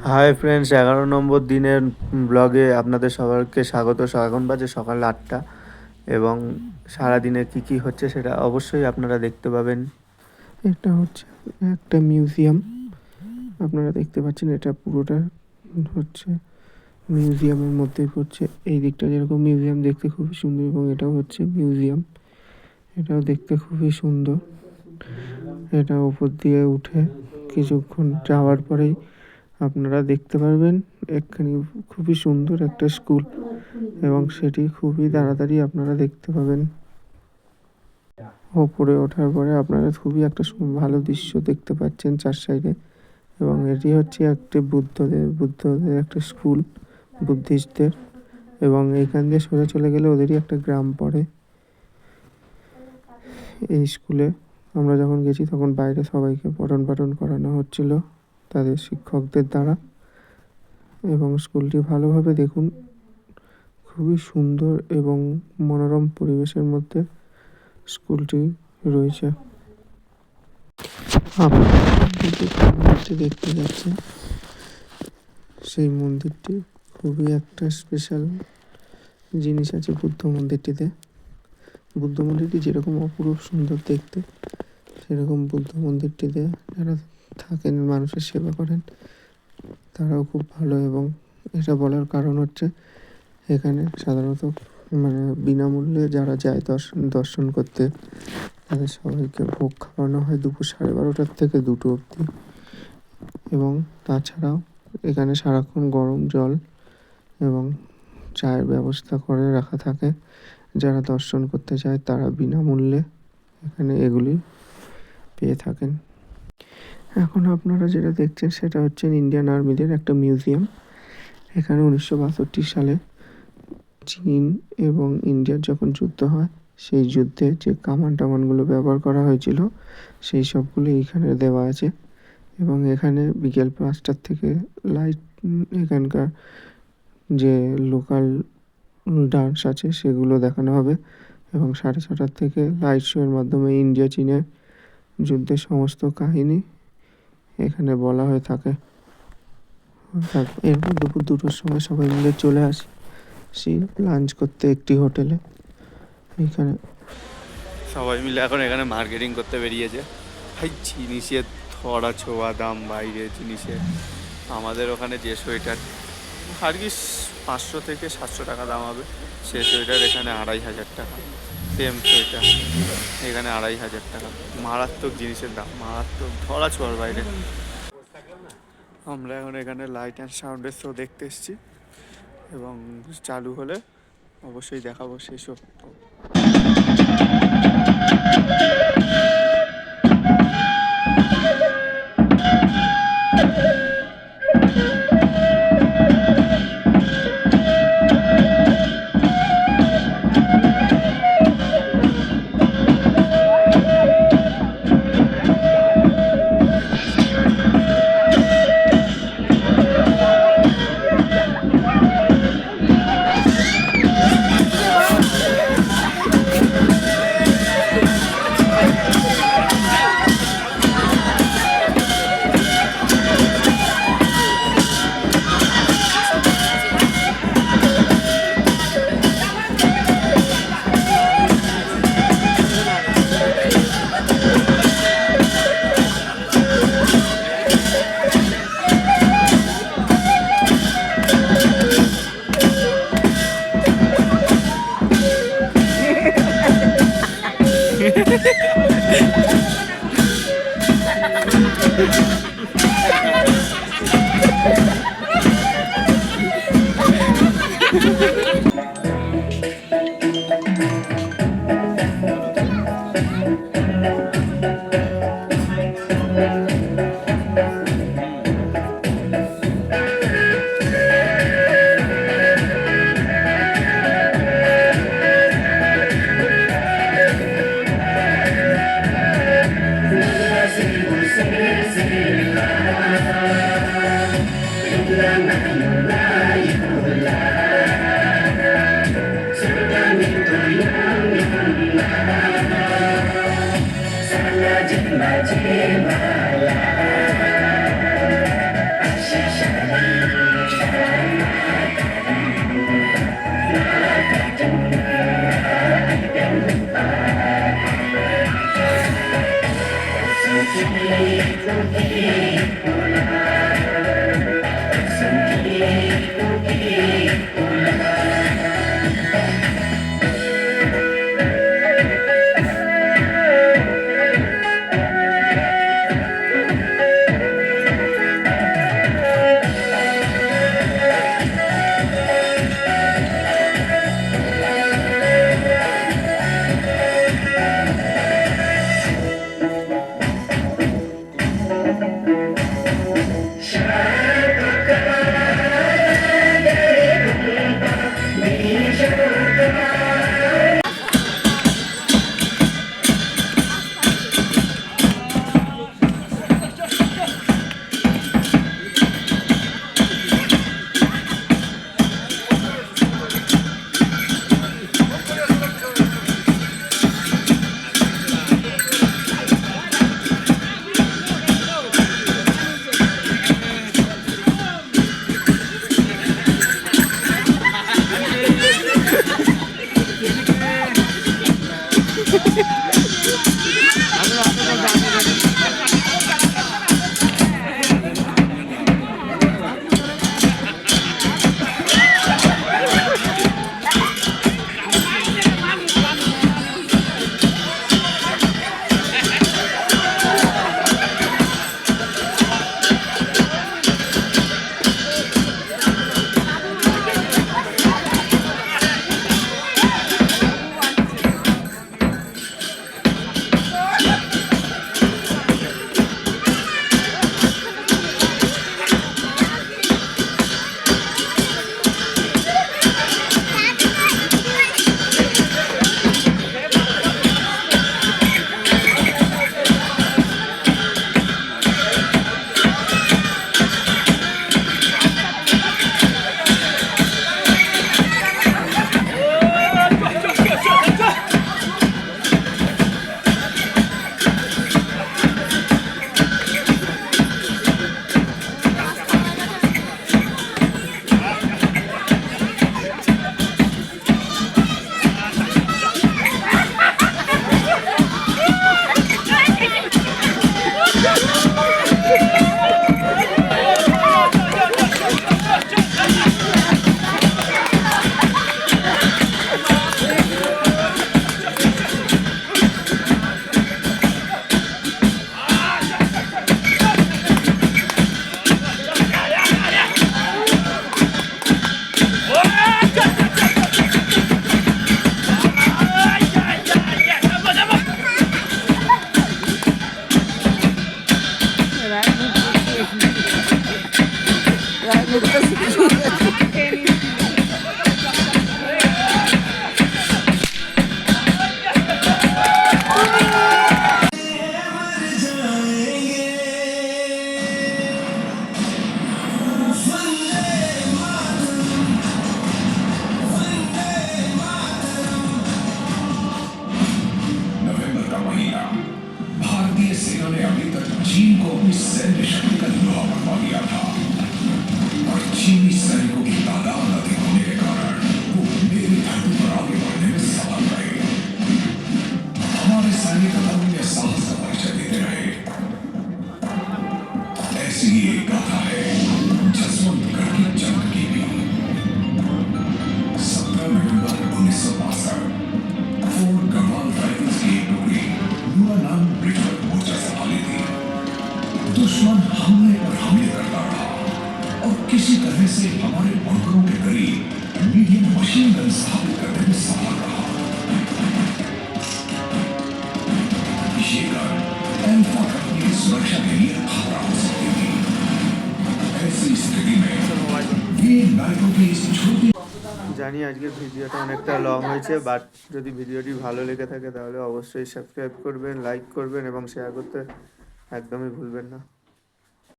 Hi friends, 11 নম্বর দিনের ব্লগে আপনাদের সবাইকে স্বাগত। এখন বাজে সকাল 8টা এবং সারাদিনে কি কি হচ্ছে সেটা অবশ্যই আপনারা দেখতে পাবেন। এটা হচ্ছে একটা মিউজিয়াম। আপনারা দেখতে পাচ্ছেন এটা পুরোটা হচ্ছে মিউজিয়ামের মধ্যেই পড়ছে। এই দিকটা যেরকম মিউজিয়াম দেখতে খুবই সুন্দর এবং এটাও হচ্ছে মিউজিয়াম, এটাও দেখতে খুবই সুন্দর। এটা উপর দিয়ে উঠে কিছুক্ষণ যাওয়ার পরেই আপনারা দেখতে পারবেন এখানে খুবই সুন্দর একটা স্কুল এবং সেটি খুবই তাড়াতাড়ি আপনারা দেখতে পাবেন। ওপরে ওঠার পরে আপনারা খুবই একটা ভালো দৃশ্য দেখতে পাচ্ছেন চার সাইডে। এবং এটি হচ্ছে একটি বুদ্ধদের একটা স্কুল, বুদ্ধিস্টদের। এবং এইখান দিয়ে সোজা চলে গেলে ওদেরই একটা গ্রাম পড়ে। এই স্কুলে আমরা যখন গেছি তখন বাইরে সবাইকে পঠন পাঠন করানো হচ্ছিল তাদের শিক্ষকদের দ্বারা। এবং স্কুলটি ভালোভাবে দেখুন, খুবই সুন্দর এবং মনোরম পরিবেশের মধ্যে স্কুলটি রয়েছে। আপনারা দেখতে যাচ্ছেন সেই মন্দিরটি খুবই একটা স্পেশাল জিনিস আছে বুদ্ধ মন্দিরটিতে। বুদ্ধ মন্দিরটি যেরকম অপরূপ সুন্দর দেখতে, সেরকম বুদ্ধ মন্দিরটিতে যারা থাকেন মানুষের সেবা করেন তারাও খুব ভালো। এবং এটা বলার কারণ হচ্ছে এখানে সাধারণত বিনামূল্যে যারা যায় দর্শন করতে তাদের সবাইকে ভোগ খাওয়ানো হয় দুপুর 12:30 থেকে 2টো অবধি। এবং তাছাড়াও এখানে সারাক্ষণ গরম জল এবং চায়ের ব্যবস্থা করে রাখা থাকে। যারা দর্শন করতে চায় তারা বিনামূল্যে এখানে এগুলি পেয়ে থাকেন। এখন আপনারা যেটা দেখছেন সেটা হচ্ছে ইন্ডিয়ান আর্মিদের একটা মিউজিয়াম। এখানে 1962 সালে চীন এবং ইন্ডিয়ার যখন যুদ্ধ হয় সেই যুদ্ধে যে কামানগুলো ব্যবহার করা হয়েছিল সেই সবগুলো এইখানে দেওয়া আছে। এবং এখানে বিকেল 5টা থেকে লাইট, এখানকার যে লোকাল ডান্স আছে সেগুলো দেখানো হবে। এবং 6:30 থেকে লাইট শো এর মাধ্যমে ইন্ডিয়া চীনের যুদ্ধের সমস্ত কাহিনী এখানে বলা হয়ে থাকে। এরপর দুপুর 2টোর সময় সবাই মিলে চলে আসি লাঞ্চ করতে একটি হোটেলে। এখানে সবাই মিলে এখন এখানে মার্কেটিং করতে বেরিয়েছে। ভাই জিনিসের থরা ছোঁয়া দাম বাইরে জিনিসের। আমাদের ওখানে যে সোয়েটার আর কি 500 থেকে 700 টাকা দাম হবে, সে সোয়েটার এখানে 2500 টাকা। সেম সোয়েটার এখানে 2500 টাকা। মারাত্মক জিনিসের দাম, মারাত্মক ধরা ছোঁয়ার বাইরে। আমরা এখন এখানে লাইট অ্যান্ড সাউন্ডের শো দেখতে এসেছি এবং চালু হলে অবশ্যই দেখাবো সেই শো। दुश्मन हमले पर हमले करता रहा और किसी तरह से हमारे बंकरों के करीब मीडियम मशीन गन स्थापित करने में सफल रहा। ये गन अल्फा कंपनी की सुरक्षा के लिए खतरा हो सकती थी। ऐसी स्थिति में ये नायकों की इस छोटी জানি আজকের ভিডিওটা অনেকটা লং হয়েছে, বাট যদি ভিডিওটি ভালো লেগে থাকে তাহলে অবশ্যই সাবস্ক্রাইব করবেন, লাইক করবেন এবং শেয়ার করতে একদমই ভুলবেন না।